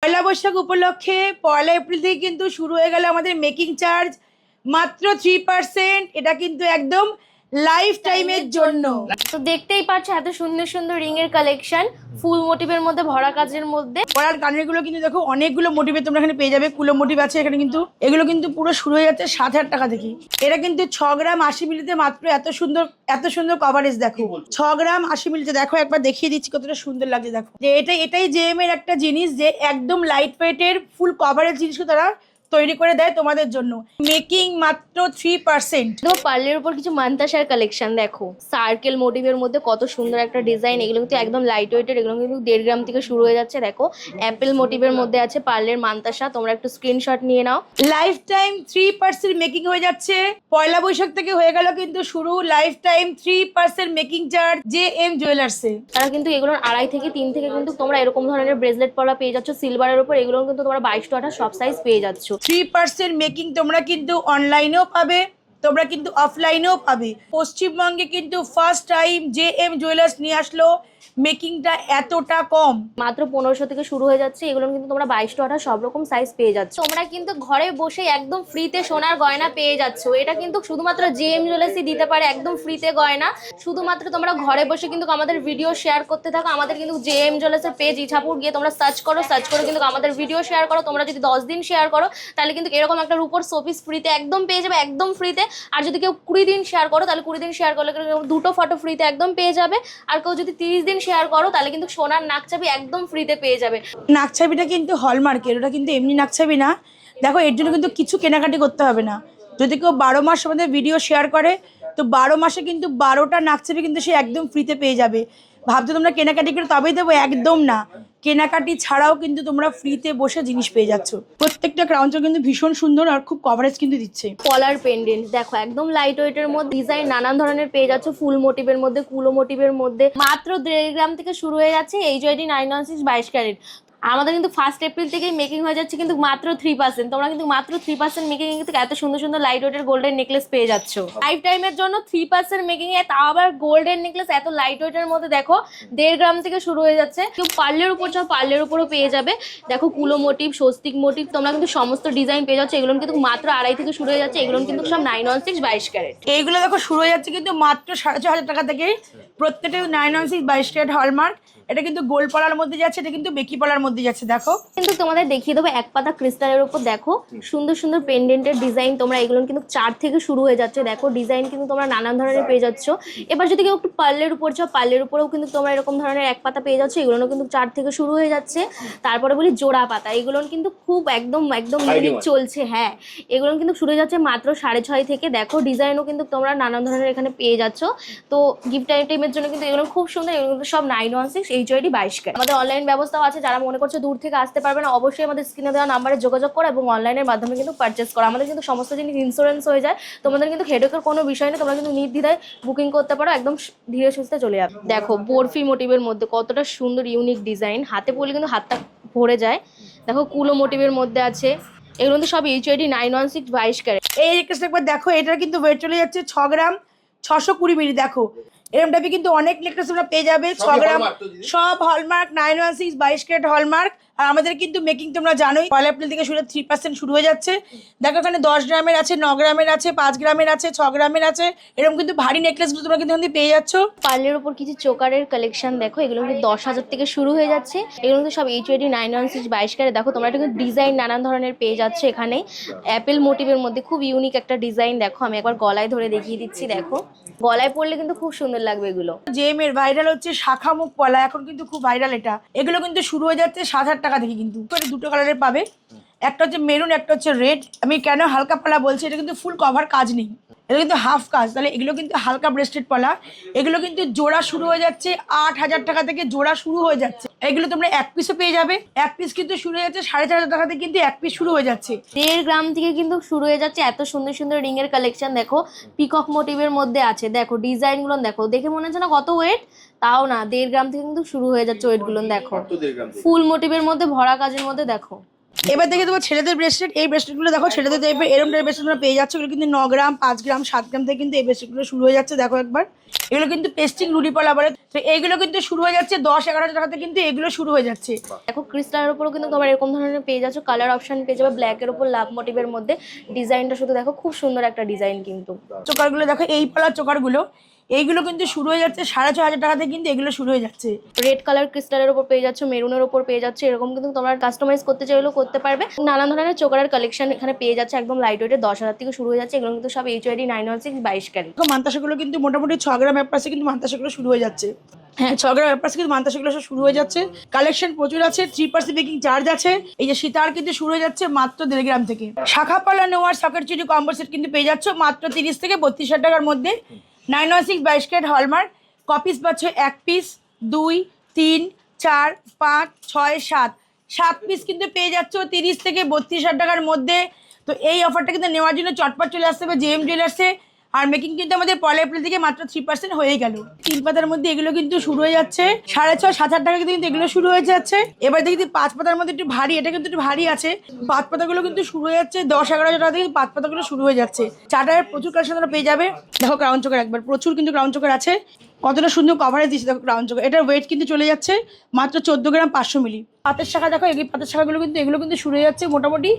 পয়লা বৈশাখ উপলক্ষে পয়লা এপ্রিল থেকে কিন্তু শুরু হয়ে গেল আমাদের মেকিং চার্জ মাত্র 3%। এটা কিন্তু একদম লাইফ টাইমের জন্য। তো দেখতেই পাচ্ছ এত সুন্দর সুন্দর রিং এর কালেকশন, ফুল মোটিভের মধ্যে ভরা কাজের মধ্যে। গলার কানের গুলো কিন্তু দেখো অনেকগুলো মোটিভে তোমরা এখানে পেয়ে যাবে। কুলো মোটিভ আছে এখানে, কিন্তু এগুলো কিন্তু পুরো শুরু হয়ে যাচ্ছে 7,000 টাকা থেকে। এটা কিন্তু 6 গ্রাম 80 মিলিতে মাত্র এত সুন্দর কভারেজ। দেখো 6 গ্রাম 80 মিলিতে, দেখো একবার দেখিয়ে দিচ্ছি কতটা সুন্দর লাগছে। দেখো যে এটাই জেএম এর একটা জিনিস, যে একদম লাইট ওয়েটের ফুল কভারেজ জিনিসকে তারা তৈরি করে দেয় তোমাদের জন্য। মেকিং মাত্র 3%। দেখো পার্লের উপর কিছু মান্তাসার কালেকশন, দেখো সার্কেল মোটিভের মধ্যে কত সুন্দর একটা ডিজাইন। এগুলো কিন্তু একদম লাইট ওয়েটের, এগুলো কিন্তু 1.5 গ্রাম থেকে শুরু হয়ে যাচ্ছে। দেখো অ্যাপেল মোটিভের মধ্যে আছে পার্লের মান্তাসা, তোমরা একটু স্ক্রিনশট নিয়ে নাও। লাইফ টাইম 3% মেকিং হয়ে যাচ্ছে। পয়লা বৈশাখ থেকে হয়ে গেল কিন্তু শুরু life time 3% making charge JM জুয়েলার্সে। তারা কিন্তু এগুলোর 2.5 থেকে 3 থেকে কিন্তু তোমরা এরকম ধরনের ব্রেসলেট পরা পেয়ে যাচ্ছ সিলভারের উপর। এগুলো কিন্তু তোমরা 22 to 28 সব সাইজ পেয়ে যাচ্ছ। 3% মেকিং তোমরা কিন্তু অনলাইনেও পাবে, তোমরা কিন্তু অফলাইনেও পাবে। পশ্চিমবঙ্গে কিন্তু ফার্স্ট টাইম জেএম জুয়েলার্স নিয়ে আসলো মেকিংটা এতটা কম। মাত্র 1500 থেকে শুরু হয়ে যাচ্ছে। এগুলো কিন্তু তোমরা 22 to 28 সব রকম সাইজ পেয়ে যাচ্ছ। তোমরা কিন্তু ঘরে বসে একদম ফ্রিতে সোনার গয়না পেয়ে যাচ্ছ। এটা কিন্তু শুধুমাত্র জেএম জুয়েলার্সই দিতে পারে একদম ফ্রিতে গয়না। শুধুমাত্র তোমরা ঘরে বসে কিন্তু আমাদের ভিডিও শেয়ার করতে থাকো। আমাদের কিন্তু জেএম জুয়েলার্সের পেজ ইছাপুর গিয়ে তোমরা সার্চ করে কিন্তু আমাদের ভিডিও শেয়ার করো। তোমরা যদি 10 দিন শেয়ার করো তাহলে কিন্তু এরকম একটা রূপোর শোপিস ফ্রিতে একদম পেয়ে যাবে, একদম ফ্রিতে। আর যদি কেউ 20 দিন শেয়ার করো তাহলে 20 দিন শেয়ার করলে দুটো ফটো ফ্রিতে একদম পেয়ে যাবে। আর কেউ যদি 30 দিন শেয়ার করো তাহলে কিন্তু সোনার নাকছাবি একদম ফ্রিতে পেয়ে যাবে। নাকছাবিটা কিন্তু হলমার্কের, ওটা কিন্তু এমনি নাকছাবি না। দেখো এর জন্য কিন্তু কিছু কেনাকাটি করতে হবে না। যদি কেউ 12 মাস আমাদের ভিডিও শেয়ার করে তো 12 মাসে কিন্তু 12টা নাকছাবি কিন্তু সে একদম ফ্রিতে পেয়ে যাবে। ভাবছো তোমরা কেনাকাটি করে তবেই দেবো? একদম না, কেনাকাটি ছাড়াও কিন্তু তোমরা ফ্রিতে বসে জিনিস পেয়ে যাচ্ছ। প্রত্যেকটা ক্রাউনটা কিন্তু ভীষণ সুন্দর আর খুব কভারেজ কিন্তু দিচ্ছে। কলার পেন্ডেন্ট দেখো একদম লাইট ওয়েটের মধ্যে ডিজাইন নানান ধরনের পেয়ে যাচ্ছ। ফুল মোটিভের মধ্যে, কুলো মোটিভের মধ্যে মাত্র 1.5 গ্রাম থেকে শুরু হয়ে যাচ্ছে। HYD 916 22 carat. আমাদের কিন্তু 1 এপ্রিল থেকেই মেকিং হয়ে যাচ্ছে কিন্তু মাত্র 3%। তোমরা কিন্তু মাত্র 3% মেকিং কিন্তু এত সুন্দর সুন্দর লাইট ওয়েটের গোল্ডেন নেকলেস পেয়ে যাচ্ছ লাইফ টাইমের জন্য। 3% মেকিং এ তাও আবার গোল্ডেন নেকলেস এত লাইট ওয়েটের মধ্যে। দেখো 1.5 গ্রাম থেকে শুরু হয়ে যাচ্ছে। কেউ পার্লের উপর চাও পার্লের উপরও পেয়ে যাবে। দেখো কুলো মোটিভ, স্বস্তিক মোটিভ, তোমরা কিন্তু সমস্ত ডিজাইন পেয়ে যাচ্ছ। এগুলো কিন্তু মাত্র 2.5 থেকে শুরু হয়ে যাচ্ছে। এগুলো কিন্তু সব 916 22 ক্যারেট। এইগুলো দেখো শুরু হয়ে যাচ্ছে কিন্তু মাত্র 6,500 টাকা থেকে। প্রত্যেকটা 916 22 ক্যারেট হলমার্ক। এটা কিন্তু গোল্ড পলার মধ্যে যাচ্ছে, এটা কিন্তু বেকি পলার মধ্যে যাচ্ছে। দেখো কিন্তু তোমাদের দেখিয়ে দেবো এক পাতা ক্রিস্টালের উপর। দেখো সুন্দর সুন্দর পেন্ডেন্টের ডিজাইন, তোমরা এগুলো কিন্তু 4 থেকে শুরু হয়ে যাচ্ছে। দেখো ডিজাইন কিন্তু তোমরা নানান ধরনের পেয়ে যাচ্ছ। এবার যদি কেউ একটু পার্লের উপর চাও পার্লের উপরেও কিন্তু তোমরা এরকম ধরনের এক পাতা পেয়ে যাচ্ছ। এগুলো কিন্তু 4 থেকে শুরু হয়ে যাচ্ছে। তারপরে বলি জোড়া পাতা, এগুলো কিন্তু খুব একদম ইউনিক চলছে। হ্যাঁ, এগুলো কিন্তু শুরু হয়ে যাচ্ছে মাত্র 6.5 থেকে। দেখো ডিজাইনও কিন্তু তোমরা নানান ধরনের এখানে পেয়ে যাচ্ছ। তো গিফট আইটেমের জন্য কিন্তু এগুলো খুব সুন্দর। এগুলো কিন্তু সব 916 HYD 22 ক্যারেট। আমাদের অনলাইন ব্যবস্থাও আছে। যারা মনে করছে দূর থেকে আসতে পারবে না, অবশ্যই আমাদের স্ক্রিনে দেওয়া নাম্বারে যোগাযোগ করো এবং অনলাইনের মাধ্যমে কিন্তু পারচেস করো। আমাদের কিন্তু সমস্ত জিনিস ইন্স্যুরেন্স হয়ে যায়। তোমাদের কিন্তু হেডেকের কোনো বিষয় নেই। তোমরা কিন্তু নির্দ্বিধায় বুকিং করতে পারো, একদম ধীরে সুস্থে চলে যাবে। দেখো বরফি মোটিভের মধ্যে কতটা সুন্দর ইউনিক ডিজাইন, হাতে পরলে কিন্তু হাতটা ভরে যায়। দেখো কুলো মোটিভের মধ্যে আছে। এগুলো কিন্তু সব HYD 916 22 ক্যারেট। এই নেকলেসটা একবার দেখো, এটার কিন্তু ওয়েট চলে যাচ্ছে 6 গ্রাম 620 মিলি। দেখো এরকম টাইপে কিন্তু অনেক নেকলেস তোমরা পেয়ে যাবে। 6 গ্রাম সব হলমার্ক 916 22 ক্যারেট হলমার্ক। আর আমাদের কিন্তু মেকিং তোমরা জানোই পয়লা এপ্রিল থেকে শুরু 3% শুরু হয়ে যাচ্ছে। দেখো এখানে 10 গ্রামের আছে, 9 গ্রামের আছে, 5 গ্রামের আছে, 6 গ্রামের আছে। এরকম কিন্তু ভারী নেকলেসগুলো তোমরা কিন্তু এখান পেয়ে যাচ্ছ। পার্লের উপর কিছু চোকারের কালেকশন দেখো, এগুলো কিন্তু 10,000 থেকে শুরু হয়ে যাচ্ছে। এগুলো কিন্তু সব HYD 916 22 ক্যারেট। দেখো তোমরা কিন্তু ডিজাইন নানান ধরনের পেয়ে যাচ্ছে এখানে। অ্যাপেল মোটিভের মধ্যে খুব ইউনিক একটা ডিজাইন। দেখো আমি একবার গলায় ধরে দেখিয়ে দিচ্ছি। দেখো গলায় পরলে কিন্তু খুব সুন্দর লাগবে এগুলো। জেএম এর ভাইরাল হচ্ছে শাখা মুখ পলা, এখন কিন্তু খুব ভাইরাল এটা। এগুলো কিন্তু শুরু হয়ে যাচ্ছে 7,000 টাকা থেকে। কিন্তু দুটো কালারের পাবে, একটা হচ্ছে মেরুন, একটা হচ্ছে রেড। আমি কেন হালকা পলা বলছি, এটা কিন্তু ফুল কভার কাজ নেই, এটা কিন্তু হাফ কাজ। তাহলে এগুলো কিন্তু হালকা ব্রেস্টেড পলা। এগুলো কিন্তু জোড়া শুরু হয়ে যাচ্ছে 8,000 টাকা থেকে, জোড়া শুরু হয়ে যাচ্ছে। এগুলো তোমরা এক পিসও পেয়ে যাবে। এক পিস কিন্তু শুরু হয়ে যাচ্ছে 4,500 টাকা থেকে, কিন্তু এক পিস শুরু হয়ে যাচ্ছে। 1.5 গ্রাম থেকে কিন্তু শুরু হয়ে যাচ্ছে এত সুন্দর সুন্দর রিং এর কালেকশন। দেখো পিকক মোটিভের মধ্যে আছে। দেখো ডিজাইনগুলো দেখো, দেখে মনে হচ্ছে না কত ওয়েট, তাও না। 1.5 গ্রাম থেকে কিন্তু শুরু হয়ে যাচ্ছে ওয়েট গুলো। দেখো ফুল মোটিভের মধ্যে ভরা কাজের মধ্যে। দেখো এবার দেখে দেবো ছেলেদের ব্রেসলেট। এই ব্রেসলেটগুলো দেখো ছেলেদের টাইপের এরকম টাইপের ব্রেসলেট তোমরা পেয়ে যাচ্ছ। এগুলো কিন্তু 9 গ্রাম, 5 গ্রাম, 7 গ্রাম থেকে কিন্তু এই ব্রেসলেটগুলো শুরু হয়ে যাচ্ছে। দেখো একবার, এগুলো কিন্তু পেস্টিং রুডি পলা বলে। তো এইগুলো কিন্তু শুরু হয়ে যাচ্ছে 10-11 টাকাতে, কিন্তু এগুলো শুরু হয়ে যাচ্ছে। দেখো ক্রিস্টালের উপরও কিন্তু তোমার এরকম ধরনের পেয়ে যাচ্ছ, কালার অপশন পেয়ে যাবে ব্ল্যাকের উপর লাভ মোটিভের মধ্যে। ডিজাইনটা শুধু দেখো, খুব সুন্দর একটা ডিজাইন কিন্তু। চোকারগুলো দেখো, এই পলার চোকারগুলো এইগুলো কিন্তু শুরু হয়ে যাচ্ছে 6,500 টাকাতে, কিন্তু এগুলো শুরু হয়ে যাচ্ছে। রেড কালার ক্রিস্টালের উপর পেয়ে যাচ্ছে, মেরুনের উপর পেয়ে যাচ্ছে। এরকম কিন্তু তোমরা কাস্টমাইজ করতে চাইলেও করতে পারবে। নানান ধরনের চোকারের কালেকশন এখানে পেয়ে যাচ্ছে, একদম লাইট ওয়েটে 10,000 থেকে শুরু হয়ে যাচ্ছে। এগুলো কিন্তু সব HYD 916 22 ক্যারেট। মান্তাসাগুলো কিন্তু মোটামুটি 6 গ্রাম অ্যাপাসে কিন্তু মান্তাসাগুলো শুরু হয়ে যাচ্ছে। হ্যাঁ, 6 গ্রাম অ্যাপাসে কিন্তু মান্তাসাগুলো সব শুরু হয়ে যাচ্ছে। কালেকশন প্রচুর আছে, 3% মেকিং চার্জ আছে। এই যে সীতার কিন্তু শুরু হয়ে যাচ্ছে মাত্র 1.5 গ্রাম থেকে। শাখা পালা নেওয়ার সকেট চুরি কম্বো সেট কিন্তু পেয়ে যাচ্ছ মাত্র 30 থেকে 32,000 টাকার মধ্যে। 916 22 ক্যারেট হলমার্ক। কপিস পাচ্ছ 1 পিস, 2, 3, 4, 5, 6, 7 পিস কিন্তু পেয়ে যাচ্ছ 30 থেকে 32,000 টাকার মধ্যে। তো এই অফারটা কিন্তু নেওয়ার জন্য চটপট চলে আসতে হবে JM জুয়েলার্সে। আর মেকিং কিন্তু আমাদের 1 এপ্রিল থেকে মাত্র 3% হয়ে গেল। 3 পাতার মধ্যে এগুলো কিন্তু শুরু হয়ে যাচ্ছে 6,500-7,000 টাকা কিন্তু এগুলো শুরু হয়ে যাচ্ছে। এবার দেখি 5 পাতার মধ্যে একটু ভারী, এটা কিন্তু একটু ভারী আছে। 5 পাতাগুলো কিন্তু শুরু হয়ে যাচ্ছে 10-11 টাকা থেকে 5 পাতাগুলো শুরু হয়ে যাচ্ছে। চার্টারের প্রচুর কালেকশন তোমরা পেয়ে যাবে। দেখো ক্রাউন চোকার একবার, প্রচুর কিন্তু ক্রাউন চোকার আছে। কতটা সুন্দর কভারেজ দিচ্ছে দেখো ক্রাউন চোকার। এটার ওয়েট কিন্তু চলে যাচ্ছে মাত্র 14 গ্রাম 500 মিলি। পাতের শাখা দেখো, এই পাতের শাখাগুলো কিন্তু এগুলো কিন্তু শুরু হয়ে যাচ্ছে মোটামুটি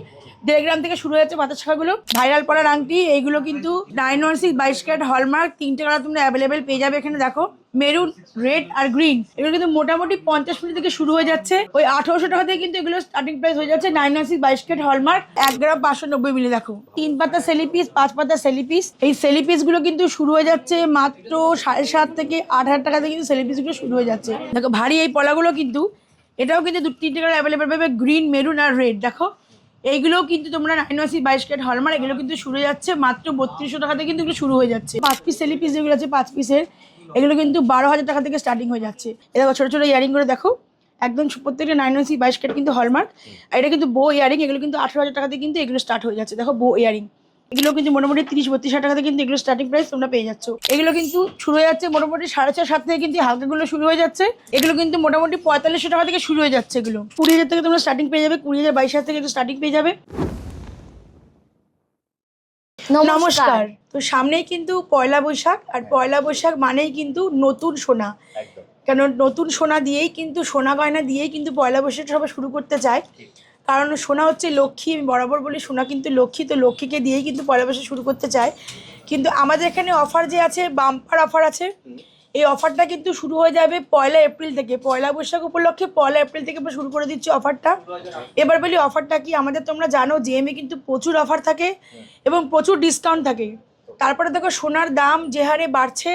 1.5 গ্রাম থেকে শুরু হয়ে যাচ্ছে পাতের শাখাগুলো। ভাইরাল পড়ার আংটি এইগুলো কিন্তু 916 22 ক্যারেট হলমার্ক। 3টে কালার তোমরা অ্যাভেলেবেল পেয়ে যাবে এখানে। দেখো মেরুন, রেড আর গ্রিন, এগুলো কিন্তু মোটামুটি 50 মিলি থেকে শুরু হয়ে যাচ্ছে। ওই 1800 টাকা থেকে কিন্তু এগুলো স্টার্টিং প্রাইস হয়ে যাচ্ছে। 916 22 ক্যারেট হলমার্ক, 1 গ্রাম 590 মিলি। দেখো 3 পাতা সেলি পিস, 5 পাতা সেলি পিস। এই সেলি পিস গুলো কিন্তু শুরু হয়ে যাচ্ছে মাত্র 7,500 থেকে 8,000 টাকা থেকে কিন্তু সেলি পিস গুলো শুরু হয়ে যাচ্ছে। দেখো ভারী এই পলাগুলো কিন্তু, এটাও কিন্তু 2-3টে কালার অ্যাভেলেবেল পাবে, গ্রিন, মেরুন আর রেড। দেখো এইগুলোও কিন্তু তোমরা 916 22 ক্যারেট হলমার্ক, এগুলো কিন্তু শুরু হয়ে যাচ্ছে মাত্র 3200 টাকা থেকে কিন্তু এগুলো শুরু হয়ে যাচ্ছে। 5 পিস সেলি পিস যেগুলো আছে 5 পিসের, এগুলো কিন্তু 12,000 টাকা থেকে স্টার্টিং হয়ে যাচ্ছে। এ দেখো ছোটো ছোটো ইয়ারিং করে দেখো, একদম প্রত্যেকটা 916 22 ক্যারেট কিন্তু হলমার্ক। আর এটা কিন্তু বো ইয়ারিং, এগুলো কিন্তু 18,000 টাকা থেকে কিন্তু এগুলো স্টার্ট হয়ে যাচ্ছে। দেখো বো ইয়ারিং, এগুলো কিন্তু মোটামুটি 30-32,000 টাকা থেকে কিন্তু এগুলো স্টার্টিং প্রাইস তোমরা পেয়ে যাচ্ছ। এগুলো কিন্তু শুরু হয়ে যাচ্ছে মোটামুটি 6,500-7 থেকে কিন্তু হালকাগুলো শুরু হয়ে যাচ্ছে। এগুলো কিন্তু মোটামুটি 4500 টাকা থেকে শুরু হয়ে যাচ্ছে। এগুলো 20,000 থেকে তোমরা স্টার্টিং পেয়ে যাবে, 20,000 22,000 থেকে স্টার্টিং পেয়ে যাবে। নমস্কার। তো সামনেই কিন্তু পয়লা বৈশাখ, আর পয়লা বৈশাখ মানেই কিন্তু নতুন সোনা। কেন নতুন সোনা দিয়েই কিন্তু, সোনা গয়না দিয়েই কিন্তু পয়লা বৈশাখ সবাই শুরু করতে চায়। কারণ সোনা হচ্ছে লক্ষ্মী, আমি বরাবর বলি সোনা কিন্তু লক্ষ্মী, তো লক্ষ্মীকে দিয়েই কিন্তু পয়লা বৈশাখ শুরু করতে চায়। কিন্তু আমাদের এখানে অফার যে আছে, বাম্পার অফার আছে। এই অফারটা কিন্তু শুরু হয়ে যাবে 1 এপ্রিল থেকে। পয়লা বৈশাখ উপলক্ষে 1 এপ্রিল থেকে আমরা শুরু করে দিচ্ছি অফারটা। এবার বলি অফারটা কি, আমাদের তোমরা জানো JM-এ কিন্তু প্রচুর অফার থাকে এবং প্রচুর ডিসকাউন্ট থাকে। তারপরে দেখো সোনার দাম যে হারে বাড়ছে,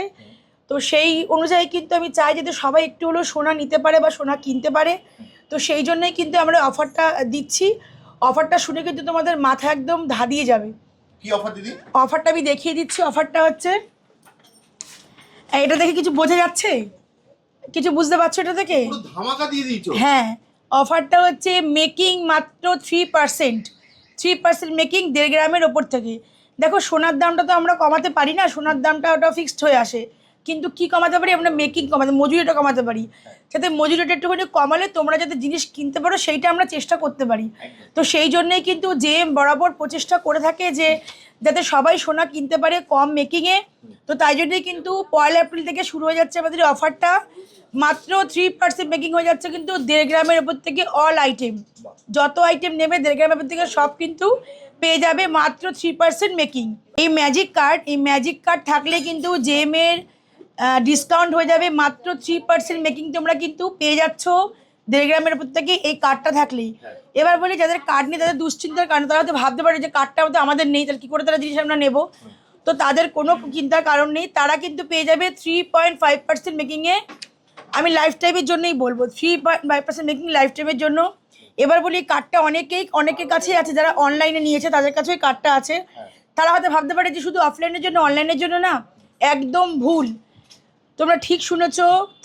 তো সেই অনুযায়ী কিন্তু আমি চাই যাতে সবাই একটু হলেও সোনা নিতে পারে বা সোনা কিনতে পারে। তো সেই জন্যই কিন্তু আমরা অফারটা দিচ্ছি। অফারটা শুনে কিন্তু তোমাদের মাথা একদম ধাঁধিয়ে যাবে। কি অফার দিদি? অফারটা আমি দেখিয়ে দিচ্ছি। অফারটা হচ্ছে, এটা দেখে কিছু বোঝা যাচ্ছে, কিছু বুঝতে পারছো এটা থেকে? পুরো ধামাকা দিয়ে দিয়েছো। হ্যাঁ, অফারটা হচ্ছে মেকিং মাত্র 3% মেকিং 1.5 গ্রামের ওপর থেকে। দেখো সোনার দামটা তো আমরা কমাতে পারি না, সোনার দামটা ওটা ফিক্সড হয়ে আসে। কিন্তু কি কমাতে পারি আমরা, মেকিং কমাতে, মজুরিটা কমাতে পারি। যাতে মজুরিটা একটুখানি কমালে তোমরা যাতে জিনিস কিনতে পারো সেইটা আমরা চেষ্টা করতে পারি। তো সেই জন্যই কিন্তু JM বরাবর প্রচেষ্টা করে থাকে যে যাতে সবাই সোনা কিনতে পারে কম মেকিংয়ে। তো তাই জন্যই কিন্তু 1 এপ্রিল থেকে শুরু হয়ে যাচ্ছে আমাদের অফারটা। মাত্র 3% মেকিং হয়ে যাচ্ছে কিন্তু 1.5 গ্রামের ওপর থেকে অল আইটেম। যত আইটেম নেবে 1.5 গ্রামের ওপর থেকে সব কিন্তু পেয়ে যাবে মাত্র 3% মেকিং। এই ম্যাজিক কার্ড থাকলে কিন্তু JM-এর ডিসকাউন্ট হয়ে যাবে মাত্র 3% মেকিং তোমরা কিন্তু পেয়ে যাচ্ছ 1.5 গ্রামের উপর থেকে এই কার্ডটা থাকলেই। এবার বলি যাদের কার্ড নেই, তাদের দুশ্চিন্তার কারণ, তারা হয়তো ভাবতে পারে যে কার্ডটা হয়তো আমাদের নেই, তাহলে কী করে তারা জিনিস আমরা নেবো। তো তাদের কোনো চিন্তার কারণ নেই, তারা কিন্তু পেয়ে যাবে 3.5% মেকিংয়ে। আমি লাইফ টাইমের জন্যই বলবো 3.5% মেকিং লাইফ টাইমের জন্য। এবার বলি কার্ডটা অনেকের কাছেই আছে, যারা অনলাইনে নিয়েছে তাদের কাছেও এই কার্ডটা আছে। তারা হয়তো ভাবতে পারে যে শুধু অফলাইনের জন্য, অনলাইনের জন্য না, একদম ভুল। তোমরা ঠিক শুনেছ,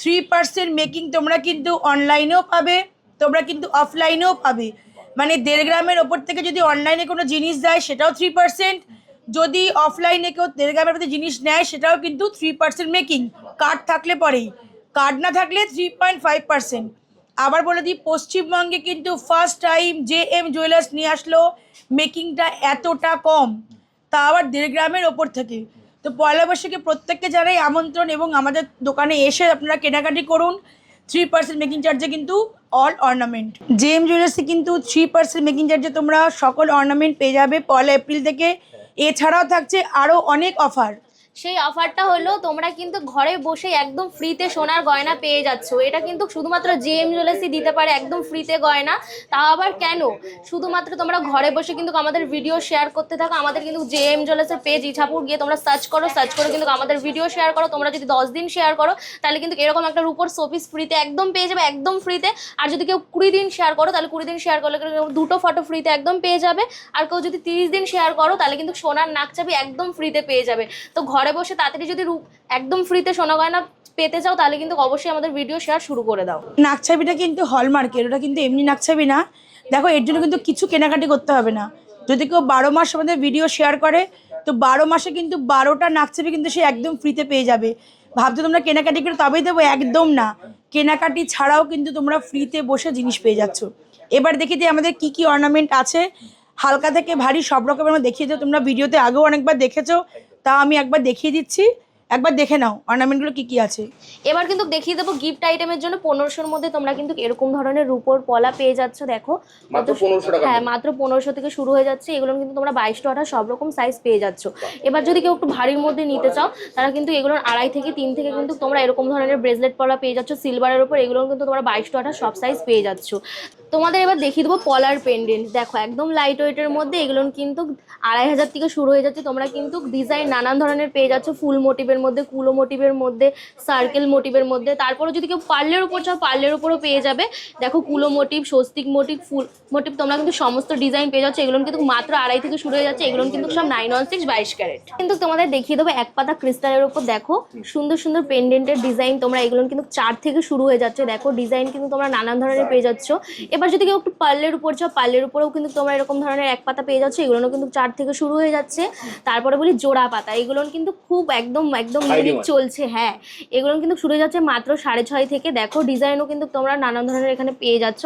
3% মেকিং তোমরা কিন্তু অনলাইনেও পাবে, তোমরা কিন্তু অফলাইনেও পাবে। মানে 1.5 গ্রামের ওপর থেকে যদি অনলাইনে কোনো জিনিস দেয় সেটাও 3%, যদি অফলাইনে কেউ 1.5 গ্রামের মধ্যে জিনিস নেয় সেটাও কিন্তু 3% মেকিং। কার্ড থাকলে পরেই, কার্ড না থাকলে 3.5%। আবার বলে দিই, পশ্চিমবঙ্গে কিন্তু ফার্স্ট টাইম JM জুয়েলার্স নিয়ে আসলো মেকিংটা এতটা কম, তা আবার 1.5 গ্রামের ওপর থেকে। তো পয়লা বৈশাখে প্রত্যেককে জানাই আমন্ত্রণ, এবং আমাদের দোকানে এসে আপনারা কেনাকাটি করুন। 3% মেকিং চার্জে কিন্তু অল অর্নামেন্ট। JM জুয়েলার্সে কিন্তু 3% মেকিং চার্জে তোমরা সকল অর্নামেন্ট পেয়ে যাবে 1 এপ্রিল থেকে। এছাড়াও থাকছে আরও অনেক অফার। সেই অফারটা হলো তোমরা কিন্তু ঘরে বসে একদম ফ্রিতে সোনার গয়না পেয়ে যাচ্ছ। এটা কিন্তু শুধুমাত্র JM জুয়েলার্সই দিতে পারে একদম ফ্রিতে গয়না। তাও আবার কেন, শুধুমাত্র তোমরা ঘরে বসে কিন্তু আমাদের ভিডিও শেয়ার করতে থাকো। আমাদের কিন্তু JM জুয়েলার্সের পেজ ইছাপুর গিয়ে তোমরা সার্চ করে কিন্তু আমাদের ভিডিও শেয়ার করো। তোমরা যদি 10 দিন শেয়ার করো তাহলে কিন্তু এরকম একটা রূপোর শোপিস ফ্রিতে একদম পেয়ে যাবে, একদম ফ্রিতে। আর যদি কেউ 20 দিন শেয়ার করো তাহলে 20 দিন শেয়ার করলে 2টো ফটো ফ্রিতে একদম পেয়ে যাবে। আর কেউ যদি 30 দিন শেয়ার করো তাহলে কিন্তু সোনার নাকচাবি একদম ফ্রিতে পেয়ে যাবে। তো ঘরে বসে তাড়াতাড়ি যদি একদম ফ্রিতে সোনা গয়না পেতে চাও তাহলে কিন্তু অবশ্যই আমাদের ভিডিও শেয়ার শুরু করে দাও। নাকছাবিটা কিন্তু হলমার্কের, ওটা কিন্তু এমনি নাকছাবি না। দেখো, এর জন্য কিন্তু কিছু কেনাকাটি করতে হবে না। যদি কেউ 12 মাস আমাদের ভিডিও শেয়ার করে তো 12 মাসে কিন্তু 12টা নাকছাবি কিন্তু সে একদম ফ্রিতে পেয়ে যাবে। ভাবছো তোমরা কেনাকাটি করে তবেই দেবো? একদম না, কেনাকাটি ছাড়াও কিন্তু তোমরা ফ্রিতে বসে জিনিস পেয়ে যাচ্ছ। এবার দেখি যে আমাদের কি কি অর্নামেন্ট আছে, হালকা থেকে ভারী সব রকমের আমরা দেখিয়ে দেবো। তোমরা ভিডিওতে আগেও অনেকবার দেখেছো, তা আমি একবার দেখিয়ে দিচ্ছি, একবার দেখে নাও অর্নামেন্টগুলো কি কি আছে। এবার কিন্তু দেখিয়ে দেবো গিফট আইটেমের জন্য 1500-র মধ্যে তোমরা কিন্তু এরকম ধরনের রূপোর পলা পেয়ে যাচ্ছ। দেখো মাত্র 1500 টাকা। হ্যাঁ, মাত্র 1500 থেকে শুরু হয়ে যাচ্ছে। এগুলো কিন্তু তোমরা 22 to 28 সব রকম সাইজ পেয়ে যাচ্ছ। এবার যদি কেউ একটু ভারীর মধ্যে নিতে চাও তারা কিন্তু এগুলোর 2.5 থেকে 3 থেকে কিন্তু তোমরা এরকম ধরনের ব্রেসলেট পলা পেয়ে যাচ্ছ সিলভারের উপর। এগুলো কিন্তু তোমরা 22 to 28 সব সাইজ পেয়ে যাচ্ছ। তোমাদের এবার দেখিয়ে দেবো পলার পেন্ডেন্ট। দেখো একদম লাইট ওয়েটের মধ্যে এগুলো কিন্তু 2500 থেকে শুরু হয়ে যাচ্ছে। তোমরা কিন্তু ডিজাইন নানান ধরনের পেয়ে যাচ্ছ, ফুল মোটিভের মধ্যে, কুলো মোটিভের মধ্যে, সার্কেল মোটিভের মধ্যে। তারপরে যদি কেউ পার্লের উপর চাও পার্লের উপরও পেয়ে যাবে। দেখো কুলো মোটিভ, স্বস্তিক মোটিভ, ফুল মোটিভ তোমরা কিন্তু সমস্ত ডিজাইন পেয়ে যাচ্ছ। এগুলো কিন্তু মাত্র 2.5 থেকে শুরু হয়ে যাচ্ছে। এগুলো কিন্তু সব 916 22 ক্যারেট। কিন্তু তোমাদের দেখিয়ে দেবো এক পাতা ক্রিস্টালের উপর দেখো সুন্দর সুন্দর পেন্ডেন্টের ডিজাইন। তোমরা এগুলো কিন্তু 4 থেকে শুরু হয়ে যাচ্ছে। দেখো ডিজাইন কিন্তু তোমরা নানান ধরনের পেয়ে যাচ্ছ। এবার যদি কেউ একটু পার্লের উপর চাও পার্লের উপরেও কিন্তু তোমরা এরকম ধরনের এক পাতা পেয়ে যাচ্ছ। এগুলো কিন্তু 4 থেকে শুরু হয়ে যাচ্ছে। তারপরে বলি জোড়া পাতা, এগুলো কিন্তু খুব একদম ইউনিক চলছে। হ্যাঁ, এগুলো কিন্তু শুরু হয়ে যাচ্ছে মাত্র 6.5 থেকে। দেখো ডিজাইনও কিন্তু তোমরা নানান ধরনের এখানে পেয়ে যাচ্ছ।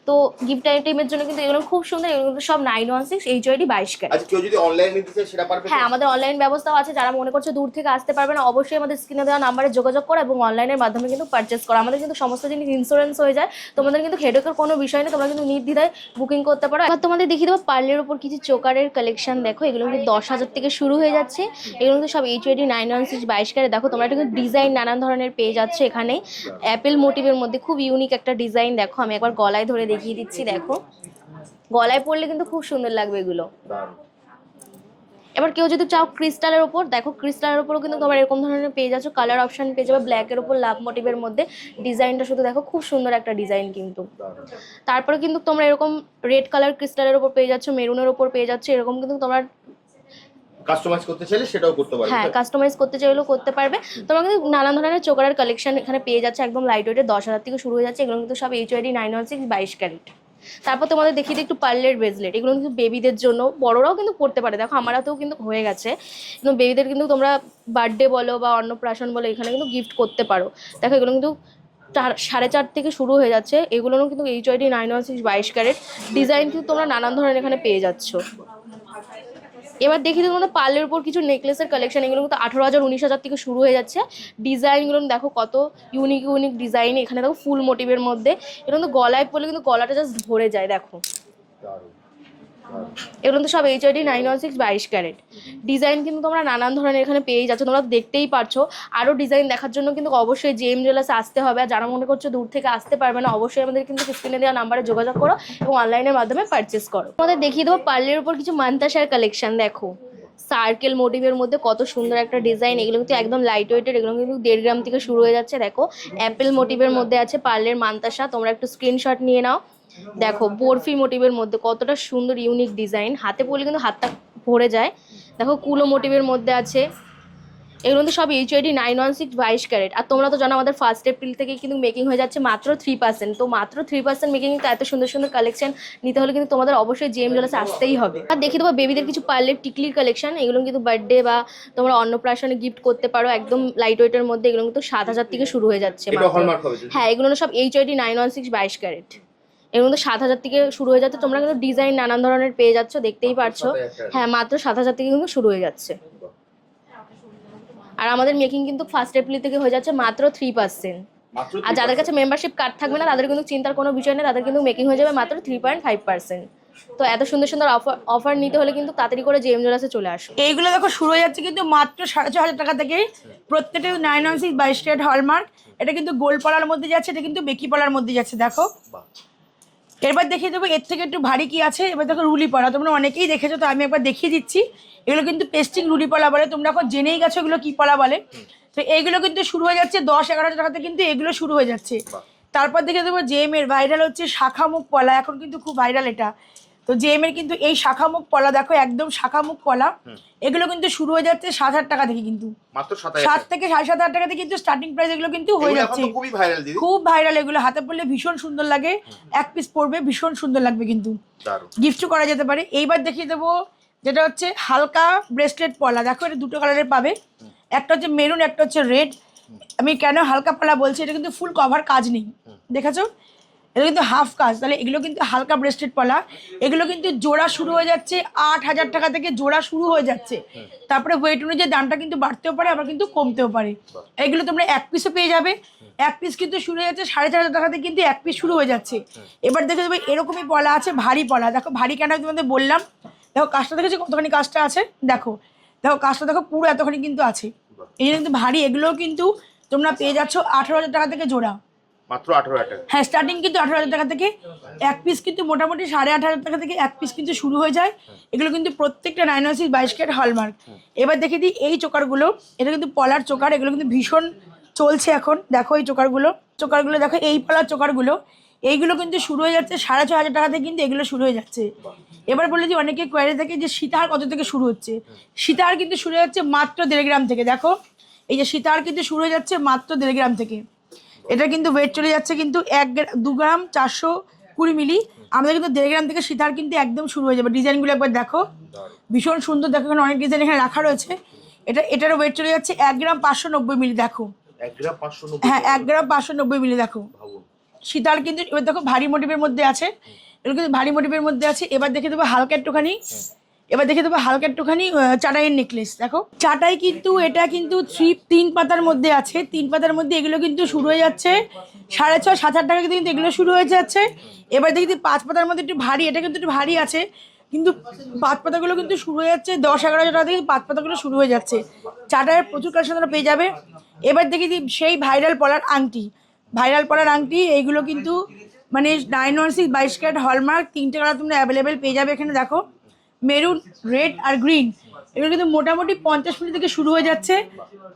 তো গিফট আইটেমের জন্য কিন্তু এগুলো খুব সুন্দর। এগুলো কিন্তু সব 916 HYD 22 ক্যারেট। আচ্ছা, কেউ যদি অনলাইন নিতে চায় সেটা পারবে? হ্যাঁ, আমাদের অনলাইন ব্যবস্থাও আছে। যারা মনে করছে দূর থেকে আসতে পারবে না, অবশ্যই আমাদের স্ক্রিনে দেওয়া নাম্বারে যোগাযোগ করো এবং অনলাইনের মাধ্যমে কিন্তু পারচেস করো। আমাদের কিন্তু সমস্ত জিনিস ইন্স্যুরেন্স হয়ে যায়। তোমাদের কিন্তু হেডেকের কোনো বিষয় নেই, তোমরা কিন্তু নির্দ্বিধায় বুকিং করতে পারো। এবার তোমাদের দেখিয়ে দেবো পার্লের উপর কিছু চোকারের কালেকশন। দেখো এগুলো কিন্তু 10,000 থেকে শুরু হয়ে যাচ্ছে। এগুলো কিন্তু সব HYD 916 22 ক্যারেট। দেখো তোমরা কিন্তু ডিজাইন নানান ধরনের পেয়ে যাচ্ছে এখানে। অ্যাপেল মোটিভের মধ্যে খুব ইউনিক একটা ডিজাইন। দেখো আমি একবার গলায় ধরে দেখিয়ে দিচ্ছি। দেখো গলায় পরলে কিন্তু খুব সুন্দর লাগবে এগুলো। এবার কেউ যদি চাও ক্রিস্টালের ওপর, দেখো ক্রিস্টালের ওপরও কিন্তু তোমার এরকম ধরনের পেয়ে যাচ্ছ। কালার অপশন পেয়ে যাবে ব্ল্যাকের ওপর লাভ মোটিভের মধ্যে। ডিজাইনটা শুধু দেখো খুব সুন্দর একটা ডিজাইন কিন্তু। তারপরে কিন্তু তোমরা এরকম রেড কালার ক্রিস্টালের ওপর পেয়ে যাচ্ছ, মেরুনের ওপর পেয়ে যাচ্ছ। এরকম কিন্তু তোমার কাস্টমাইজ করতে চাইলে সেটাও করতে পারবে। হ্যাঁ, কাস্টমাইজ করতে চাইলেও করতে পারবে। তোমরা কিন্তু নানান ধরনের চোকারের কালেকশন এখানে পেয়ে যাচ্ছে। একদম লাইট ওয়েটে 10,000 থেকে শুরু হয়ে যাচ্ছে। এগুলো কিন্তু সব HYD 916 22 ক্যারেট। তারপর তোমাদের দেখিয়ে দিই একটু পার্লের ব্রেসলেট। এগুলো কিন্তু বেবিদের জন্য, বড়রাও কিন্তু পড়তে পারে। দেখো আমার হাতেও কিন্তু হয়ে গেছে। কিন্তু বেবিদের কিন্তু তোমরা বার্থডে বলো বা অন্নপ্রাশন বলো এখানে কিন্তু গিফট করতে পারো। দেখো এগুলো কিন্তু 4.5 থেকে শুরু হয়ে যাচ্ছে। এগুলোও কিন্তু HYD 916 22 ক্যারেট। ডিজাইন কিন্তু তোমরা নানান ধরনের এখানে পেয়ে যাচ্ছ। এবার দেখি তোমাদের পার্লের উপর কিছু নেকলেসের কালেকশন। এগুলো কিন্তু 18,000 19,000 থেকে শুরু হয়ে যাচ্ছে। ডিজাইনগুলো দেখো কত ইউনিক ডিজাইন। এখানে দেখো ফুল মোটিভের মধ্যে। এটা কিন্তু গলায় পরলে কিন্তু গলাটা জাস্ট ভরে যায়। দেখো এগুলো কিন্তু সব HYD 916 22 ক্যারেট। ডিজাইন কিন্তু তোমরা নানান ধরনের এখানে পেয়ে যাচ্ছ। তোমরা দেখতেই পারছো। আরও ডিজাইন দেখার জন্য কিন্তু অবশ্যই JM জুয়েলার্সে আসতে হবে। আর যারা মনে করছো দূর থেকে আসতে পারবে না, অবশ্যই আমাদের কিন্তু স্ক্রিনে দেওয়া নাম্বারে যোগাযোগ করো এবং অনলাইনের মাধ্যমে পারচেস করো। তোমাদের দেখিয়ে দেবো পার্লের উপর কিছু মান্তাসার কালেকশন। দেখো সার্কেল মোটিভের মধ্যে কত সুন্দর একটা ডিজাইন। এগুলো কিন্তু একদম লাইট ওয়েটের। এগুলো কিন্তু 1.5 গ্রাম থেকে শুরু হয়ে যাচ্ছে। দেখো অ্যাপেল মোটিভের মধ্যে আছে পার্লের মান্তাসা। তোমরা একটু স্ক্রিনশট নিয়ে নাও। দেখো বরফি মোটিভের মধ্যে কতটা সুন্দর ইউনিক ডিজাইন। হাতে পরলে কিন্তু হাতটা ভরে যায়। দেখো কুলো মোটিভের মধ্যে আছে। এগুলো কিন্তু সব HID 916 22 ক্যারেট। আর তোমরা তো জানো আমাদের ফার্স্ট এপ্রিল থেকে কিন্তু মেকিং হয়ে যাচ্ছে মাত্র 3%। তো মাত্র 3% মেকিং কিন্তু এত সুন্দর সুন্দর কালেকশন নিতে হলে কিন্তু তোমাদের অবশ্যই জেএম জুয়েলার্সে আসতেই হবে। আর দেখিয়ে দেবো বেবিদের কিছু পার্লের টিকলির কালেকশন। এগুলো কিন্তু বার্থডে বা তোমরা অন্নপ্রাশনে গিফট করতে পারো, একদম লাইট ওয়েটের মধ্যে। এগুলো কিন্তু 7,000 থেকে শুরু হয়ে যাচ্ছে। এটা হলমার্ক হবে? হ্যাঁ, এগুলো সব HID 916 22 ক্যারেট। এগুলো কিন্তু 7,000 থেকে শুরু হয়ে যাচ্ছে। তোমরা কিন্তু ডিজাইন নানান ধরনের পেয়ে যাচ্ছ, দেখতেই পারছো। হ্যাঁ, মাত্র 7,000 থেকে কিন্তু শুরু হয়ে যাচ্ছে। আর আমাদের মেকিং কিন্তু ফার্স্ট এপ্রিল থেকে হয়ে যাচ্ছে মাত্র 3%। আর যাদের কাছে মেম্বারশিপ কার্ড থাকবে না তাদের কিন্তু চিন্তার কোনো বিষয় নেই, তাদের কিন্তু মেকিং হয়ে যাবে মাত্র 3.5%। তো এত সুন্দর সুন্দর অফার নিতে হলে কিন্তু তাড়াতাড়ি করে জেএম জুয়েলার্সে চলে আসো। এইগুলো দেখো শুরু হয়ে যাচ্ছে কিন্তু মাত্র 6,500 টাকা থেকে। প্রত্যেকটা 916 22 ক্যারেট হলমার্ক। এটা কিন্তু গোল্ড পলার মধ্যে যাচ্ছে, এটা কিন্তু বেকি পলার মধ্যে যাচ্ছে। দেখো এবার দেখিয়ে দেবো এর থেকে একটু ভারী কি আছে। এবার দেখো রুলি পলা, তোমরা অনেকেই দেখেছো, তো আমি একবার দেখিয়ে দিচ্ছি। এগুলো কিন্তু পেস্টিং রুলি পলা বলে, তোমরা এখন জেনেই গেছো এগুলো কি পলা বলে। তো এইগুলো কিন্তু শুরু হয়ে যাচ্ছে 10-11,000 টাকাতে কিন্তু এগুলো শুরু হয়ে যাচ্ছে। তারপর দেখে দেবো জেএম এর ভাইরাল হচ্ছে শাখামুখ পলা, এখন কিন্তু খুব ভাইরাল এটা। তো জেএম এর কিন্তু এই শাখামুখ পলা দেখো, একদম শাখামুখ পলা। এগুলো কিন্তু শুরু হয়ে যাচ্ছে 7,000 টাকা থেকে, কিন্তু মাত্র 7 থেকে 7,500 টাকাতে কিন্তু স্টার্টিং প্রাইস এগুলো কিন্তু হয়ে যাচ্ছে। খুবই ভাইরাল দিদি, খুব ভাইরাল। এগুলো হাতে পড়লে ভীষণ সুন্দর লাগে, এক পিস পরবে ভীষণ সুন্দর লাগবে, কিন্তু গিফটও করা যেতে পারে। এইবার দেখিয়ে দেবো যেটা হচ্ছে হালকা ব্রেসলেট পলা। দেখো এটা দুটো কালারের পাবে, একটা হচ্ছে মেরুন, একটা হচ্ছে রেড। আমি কেন হালকা পলা বলছি, এটা কিন্তু ফুল কভার কাজ নেই, দেখেছো? এটা কিন্তু হাফ কাজ। তাহলে এগুলো কিন্তু হালকা ব্রেসলেট পলা। এগুলো কিন্তু জোড়া শুরু হয়ে যাচ্ছে 8,000 টাকা থেকে, জোড়া শুরু হয়ে যাচ্ছে। তারপরে ওয়েট অনুযায়ী দামটা কিন্তু বাড়তেও পারে, আবার কিন্তু কমতেও পারে। এগুলো তোমরা এক পিসও পেয়ে যাবে। এক পিস কিন্তু শুরু হয়ে যাচ্ছে 4,500 টাকা থেকে, কিন্তু এক পিস শুরু হয়ে যাচ্ছে। এবার দেখে দেবে এরকমই পলা আছে, ভারী পলা। দেখো ভারী কেন আমি তোমাদের বললাম, দেখো কাজটা দেখেছো কতখানি কাজটা আছে। দেখো দেখো কাজটা দেখো, পুরো এতখানি কিন্তু আছে। এই কিন্তু ভারী। এগুলোও কিন্তু তোমরা পেয়ে যাচ্ছ 18,000 টাকা থেকে জোড়া, মাত্র 18,000 টাকা। হ্যাঁ, স্টার্টিং কিন্তু 18,000 টাকা থেকে। এক পিস কিন্তু মোটামুটি 18,500 টাকা থেকে এক পিস কিন্তু শুরু হয়ে যায়। এগুলো কিন্তু প্রত্যেকটা 916 22 ক্যারেট হলমার্ক। এবার দেখে দিই এই চোকারগুলো, এটা কিন্তু পলার চোকার। এগুলো কিন্তু ভীষণ চলছে এখন। দেখো এই চোকারগুলো দেখো, এই পলার চোকারগুলো। এইগুলো কিন্তু শুরু হয়ে যাচ্ছে 6,500 টাকা থেকে, কিন্তু এগুলো শুরু হয়ে যাচ্ছে। এবার বলে যে অনেকে কোয়ারি থাকে যে সীতাহার কত থেকে শুরু হচ্ছে। সীতাহার কিন্তু শুরু হয়ে যাচ্ছে মাত্র 1.5 গ্রাম থেকে। দেখো এই যে সীতাহার কিন্তু শুরু হয়ে যাচ্ছে মাত্র 1.5 গ্রাম থেকে। এটা কিন্তু ওয়েট চলে যাচ্ছে কিন্তু 2 গ্রাম 420 মিলি। আমাদের কিন্তু 1.5 গ্রাম থেকে সীতাহার কিন্তু একদম শুরু হয়ে যাবে। ডিজাইনগুলো একবার দেখো, ভীষণ সুন্দর। দেখো এখানে অনেক ডিজাইন এখানে রাখা রয়েছে। এটার ওয়েট চলে যাচ্ছে 1 গ্রাম 590 মিলি। দেখো 1 গ্রাম 590, হ্যাঁ 1 গ্রাম 590 মিলি। দেখো সীতাহার কিন্তু এবার দেখো ভারী মোটিভের মধ্যে আছে। এগুলো কিন্তু ভারী মোটিভের মধ্যে আছে। এবার দেখে দেবো হালকা একটুখানি, চাটাইয়ের নেকলেস। দেখো চাটাই কিন্তু এটা কিন্তু 3 পাতার মধ্যে আছে। 3 পাতার মধ্যে এগুলো কিন্তু শুরু হয়ে যাচ্ছে 6,500-7,000 টাকা কিন্তু এগুলো শুরু হয়ে যাচ্ছে। এবার দেখি 5 পাতার মধ্যে একটু ভারী, এটা কিন্তু একটু ভারী আছে, কিন্তু 5 পাতাগুলো কিন্তু শুরু হয়ে যাচ্ছে 10-11,000 টাকা থেকে 5 পাতাগুলো শুরু হয়ে যাচ্ছে। চাটাইয়ের প্রচুর কালেকশন তোমরা পেয়ে যাবে। এবার দেখি সেই ভাইরাল পলার আংটি। এইগুলো কিন্তু মানে 916 22 ক্যারেট হলমার্ক। 3টে কালার তোমরা অ্যাভেলেবেল পেয়ে যাবে এখানে। দেখো মেরুন, রেড আর গ্রিন। এগুলো কিন্তু মোটামুটি 50 মিলি থেকে শুরু হয়ে যাচ্ছে।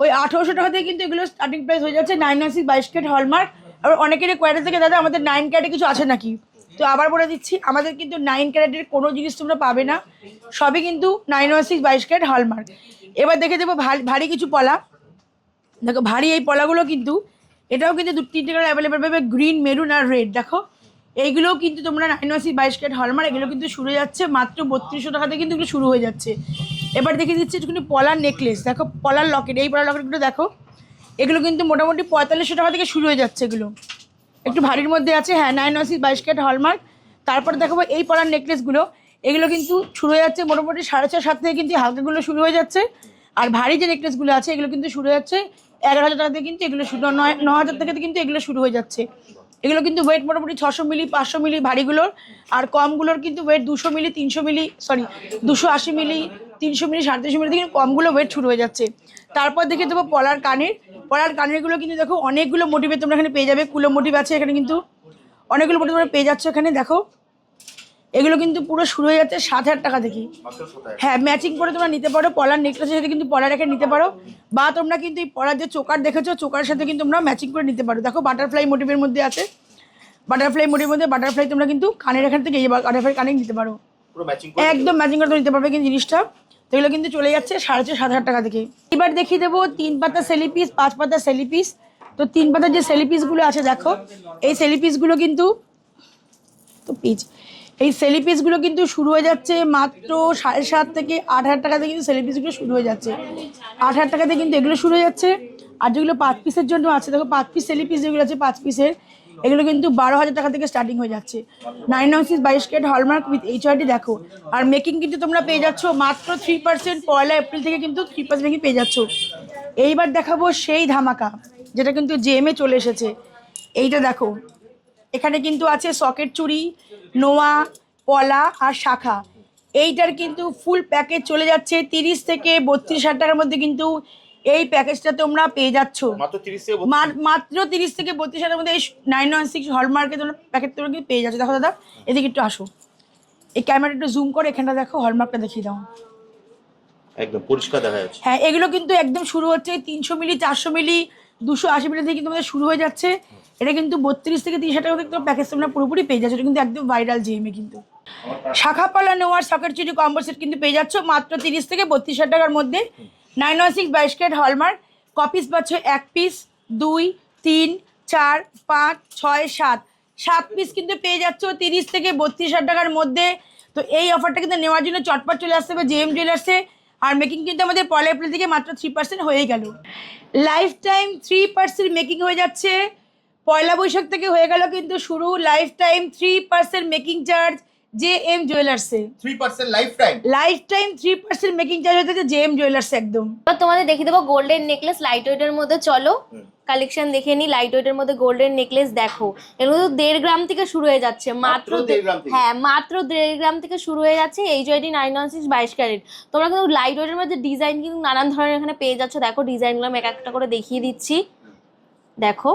ওই 1,800 টাকা থেকে কিন্তু এগুলো স্টার্টিং প্রাইস হয়ে যাচ্ছে 916 22 ক্যারেট হলমার্ক। আর অনেকেরই কোয়ারি থেকে দাদা আমাদের 9 ক্যারেটে কিছু আছে নাকি, তো আবার বলে দিচ্ছি আমাদের কিন্তু 9 ক্যারেটের কোনো জিনিস তোমরা পাবে না, সবই কিন্তু 916 22 ক্যারেট হলমার্ক। এবার দেখে দেবো ভারী কিছু পলা। দেখো ভারী এই পলাগুলো কিন্তু এটাও কিন্তু 2-3টে কালার অ্যাভেলেবেল পাবে, গ্রিন, মেরুন আর রেড। দেখো এইগুলোও কিন্তু তোমরা 916 22 ক্যারেট হলমার্ক। এগুলো কিন্তু শুরু হয়ে যাচ্ছে মাত্র 3200 টাকাতে, কিন্তু এগুলো শুরু হয়ে যাচ্ছে। এবার দেখে দিচ্ছি একটুখানি পলার নেকলেস। দেখো পলার লকেট, এই পলার লকেটগুলো দেখো, এগুলো কিন্তু মোটামুটি 4500 টাকা থেকে শুরু হয়ে যাচ্ছে। এগুলো একটু ভারীর মধ্যে আছে, হ্যাঁ 916 22 ক্যারেট হলমার্ক। তারপর দেখাবো এই পলার নেকলেসগুলো, এগুলো কিন্তু শুরু হয়ে যাচ্ছে মোটামুটি 6,500-7 থেকে, কিন্তু হালকাগুলো শুরু হয়ে যাচ্ছে। আর ভারী যে নেকলেসগুলো আছে এগুলো কিন্তু শুরু হয়ে যাচ্ছে 11,000 টাকা থেকে, কিন্তু এগুলো শুরু 9,000 থেকে কিন্তু এগুলো শুরু হয়ে যাচ্ছে। এগুলো কিন্তু ওয়েট মোটামুটি 600 মিলি 500 মিলি ভারীগুলোর, আর কমগুলোর কিন্তু ওয়েট 200 মিলি 300 মিলি 280 মিলি 300 মিলি 350 মিলি থেকে কমগুলো ওয়েট শুরু হয়ে যাচ্ছে। তারপর দেখে দেবো পলার কানেরগুলো কিন্তু দেখো অনেকগুলো মোটিভে তোমরা এখানে পেয়ে যাবে। কুলো মোটিভ আছে এখানে, কিন্তু অনেকগুলো মোটিভ তোমরা পেয়ে যাচ্ছ এখানে। দেখো এগুলো কিন্তু পুরো শুরু হয়ে যাচ্ছে 7,000 টাকা থেকে। হ্যাঁ ম্যাচিং করে তোমরা নিতে পারো, পলার নেকলেসের সাথে কিন্তু পলা রেখে নিতে পারো, বা তোমরা কিন্তু এই পলার যে চোকার দেখেছো চোকার সাথে কিন্তু তোমরা ম্যাচিং করে নিতে পারো। দেখো বাটারফ্লাই মোটিভের মধ্যে আছে, বাটারফ্লাই তোমরা কিন্তু কানের এখান থেকে এই বাটারফ্লাই কানে নিতে পারো, একদম ম্যাচিং করে নিতে পারবে কিন্তু জিনিসটা। তো এগুলো কিন্তু চলে যাচ্ছে 6,500-7,000 টাকা থেকে। এবার দেখিয়ে দেবো 3 পাতা সেলি পিস, 5 পাতা সেলি পিস। তো 3 পাতার যে সেলি পিসগুলো আছে দেখো, এই সেলি পিসগুলো কিন্তু এই সেলি পিসগুলো কিন্তু শুরু হয়ে যাচ্ছে মাত্র 7,500 থেকে 8,000 টাকাতে কিন্তু সেলি পিসগুলো শুরু হয়ে যাচ্ছে। 8,000 টাকাতে কিন্তু এগুলো শুরু হয়ে যাচ্ছে। আর যেগুলো 5 পিসের জন্য আছে দেখো, 5 পিস সেলি পিস যেগুলো আছে 5 পিসের, এগুলো কিন্তু 12,000 টাকা থেকে স্টার্টিং হয়ে যাচ্ছে। 9/6 22 ক্যারেট হলমার্ক উইথ HRD দেখো। আর মেকিং কিন্তু তোমরা পেয়ে যাচ্ছ মাত্র 3%। 1 এপ্রিল থেকে কিন্তু 3% মেকিং পেয়ে যাচ্ছ। এইবার দেখাবো সেই ধামাকা, যেটা কিন্তু জেএমে চলে এসেছে। এইটা দেখো, এখানে কিন্তু আছে সকেট চুড়ি, নোয়া, পলা আর শাখা। এইটার কিন্তু ফুল প্যাকেজ চলে যাচ্ছে 30 থেকে 32,000 টাকার মধ্যে। কিন্তু এই প্যাকেজটা তোমরা পেয়ে যাচ্ছ মাত্র 30 থেকে মাত্র 30 থেকে 32,000 মধ্যে। এই 9/6 হলমার্কে তোমরা প্যাকেট তোমরা কিন্তু পেয়ে যাচ্ছ। দেখো দাদা, এদিকে একটু আসো, এই ক্যামেরা একটু জুম করে এখানটা দেখো, হলমার্কটা দেখিয়ে দাও। একদম পরিষ্কার দেখা যাচ্ছে। হ্যাঁ, এগুলো কিন্তু একদম শুরু হচ্ছে 300 মিলি, 400 মিলি, 280 মিলি থেকে কিন্তু আমাদের শুরু হয়ে যাচ্ছে। এটা কিন্তু 32 থেকে 30,000 টাকা থেকে প্যাকেজ তোমরা পুরোপুরি পেয়ে যাচ্ছ। এটা কিন্তু একদম ভাইরাল জেএমএ। কিন্তু শাখা পালা নেওয়ার সকেট চুরি কম্বো সেট কিন্তু পেয়ে যাচ্ছ মাত্র 30 থেকে 32,000 টাকার মধ্যে। 9/6 22 ক্যারেট হলমার্ক। কপিস পাচ্ছ 1 পিস, 2, 3, 4, 5, 6, 7 পিস কিন্তু পেয়ে যাচ্ছ 30 থেকে 32,000 টাকার মধ্যে। তো এই অফারটা কিন্তু নেওয়ার জন্য চটপট চলে আসতে হবে জেএম জুয়েলার্সে। আর মেকিং কিন্তু আমাদের 1 এপ্রিল থেকে মাত্র 3% হয়ে গেল। লাইফ টাইম 3% মেকিং হয়ে যাচ্ছে। 1 বৈশাখ থেকে হয়ে গেল কিন্তু শুরু life time 3% making charge JM জুয়েলার্সে। 3% লাইফ টাইম 3% মেকিং চার্জ হচ্ছে জেএম জুয়েলার্সে একদম। এবার তোমাদের দেখিয়ে দেবো গোল্ডেন নেকলেস লাইট ওয়েটের মধ্যে। চলো কালেকশন দেখে নি। লাইট ওয়েটের মধ্যে গোল্ডেন নেকলেস দেখো, এগুলো তো 1.5 গ্রাম থেকে শুরু হয়ে যাচ্ছে মাত্র। 1.5 গ্রাম থেকে। হ্যাঁ, মাত্র 1.5 গ্রাম থেকে শুরু হয়ে যাচ্ছে। HYD 9/6 22 carat. তোমরা কিন্তু লাইট ওয়েটের মধ্যে ডিজাইন কিন্তু নানান ধরনের এখানে পেয়ে যাচ্ছ। দেখো ডিজাইনগুলো আমি এক একটা করে দেখিয়ে দিচ্ছি। দেখো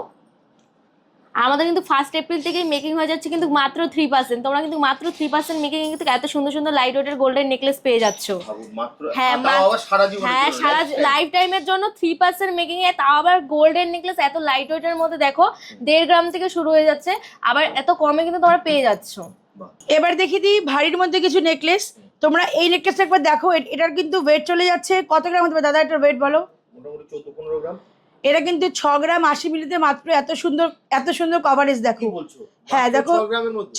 আমাদের কিন্তু 1 এপ্রিল থেকেই মেকিং হয়ে যাচ্ছে কিন্তু মাত্র 3%। তোমরা কিন্তু মাত্র 3% মেকিং কিন্তু এত সুন্দর সুন্দর লাইট ওয়েটের গোল্ডেন নেকলেস পেয়ে যাচ্ছ। মাত্র। হ্যাঁ, সারা জীবন। হ্যাঁ, সারা লাইফ টাইমের জন্য 3% মেকিং এ, তাও আবার গোল্ডেন নেকলেস এত লাইট ওয়েটের মধ্যে। দেখো 1.5 গ্রাম থেকে শুরু হয়ে যাচ্ছে, আবার এত কমে কিন্তু তোমরা পেয়ে যাচ্ছ। এবার দেখিয়ে দিই ভারীর মধ্যে কিছু নেকলেস। তোমরা এই নেকলেসটা একবার দেখো, এটার কিন্তু ওয়েট চলে যাচ্ছে কত গ্রাম হতে পারে দাদা? এটার ওয়েট বলো। মোটামুটি 14-15 গ্রাম। এটা কিন্তু 6 গ্রাম 80 মিলিতে মাত্র এত সুন্দর কভারেজ দেখো। হ্যাঁ দেখো,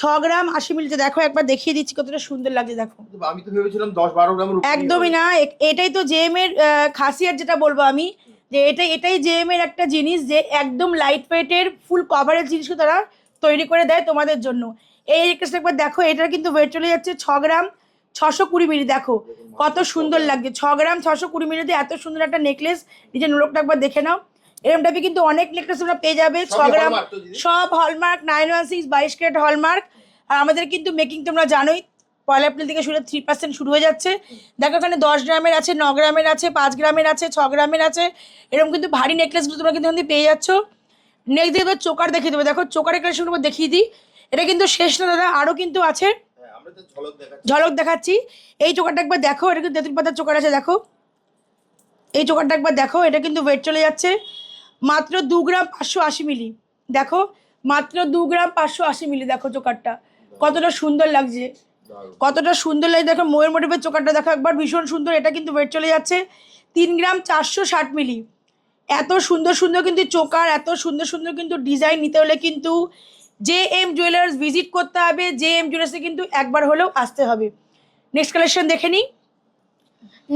6 গ্রাম 80 মিলিতে দেখো, একবার দেখিয়ে দিচ্ছি কতটা সুন্দর লাগছে দেখো। আমি তো ভেবেছিলাম 10-12 গ্রামের উপরে। একদমই না, এটাই তো জেএম এর খাসিয়াত যেটা বলবো আমি, যে এটাই জেএম এর একটা জিনিস, যে একদম লাইট ওয়েটের ফুল কভারেজ জিনিসও তারা তৈরি করে দেয় তোমাদের জন্য। এই নেকলেসটা একবার দেখো, এটার কিন্তু ওয়েট চলে যাচ্ছে 6 গ্রাম 620 মিলি। দেখো কত সুন্দর লাগছে, 6 গ্রাম 620 মিলিতে এত সুন্দর একটা নেকলেস। নিজের নোলকটা একবার দেখে নাও। এরকম টাইপে কিন্তু অনেক নেকলেস তোমরা পেয়ে যাবে। 6 গ্রাম সব হলমার্ক, 9/6 22 ক্যারেট হলমার্ক। আর আমাদের কিন্তু মেকিং তোমরা জানোই 1 এপ্রিল থেকে 3% শুরু হয়ে যাচ্ছে। দেখো এখানে 10 গ্রামের আছে, 9 গ্রামের আছে, 5 গ্রামের আছে, 6 গ্রামের আছে। এরকম কিন্তু ভারী নেকলেসগুলো তোমরা কিন্তু পেয়ে যাচ্ছ। নেক্সট দেখবে চোকার দেখিয়ে দেবে। দেখো চোকারের কালেকশন দেখিয়ে দিই। এটা কিন্তু শেষ না দাদা, আরও কিন্তু আছে, ঝলক দেখাচ্ছি। এই চোকারটা একবার দেখো, এটা কিন্তু 3 পাতার চোকার আছে। দেখো এই চোকারটা একবার দেখো, এটা কিন্তু ওয়েট চলে যাচ্ছে মাত্র 2 গ্রাম 580 মিলি। দেখো মাত্র 2 গ্রাম 580 মিলি। দেখো চোকারটা কতটা সুন্দর লাগছে, কতটা সুন্দর লাগছে। দেখো ময়ের মোটিভের চোকারটা দেখো একবার, ভীষণ সুন্দর। এটা কিন্তু ওয়েট চলে যাচ্ছে 3 গ্রাম 460 মিলি। এত সুন্দর সুন্দর কিন্তু চোকার, এত সুন্দর সুন্দর কিন্তু ডিজাইন নিতে হলে কিন্তু জেএম জুয়েলার্স ভিজিট করতে হবে। জেএম জুয়েলার্সে কিন্তু একবার হলেও আসতে হবে। নেক্সট কালেকশন দেখে নিই।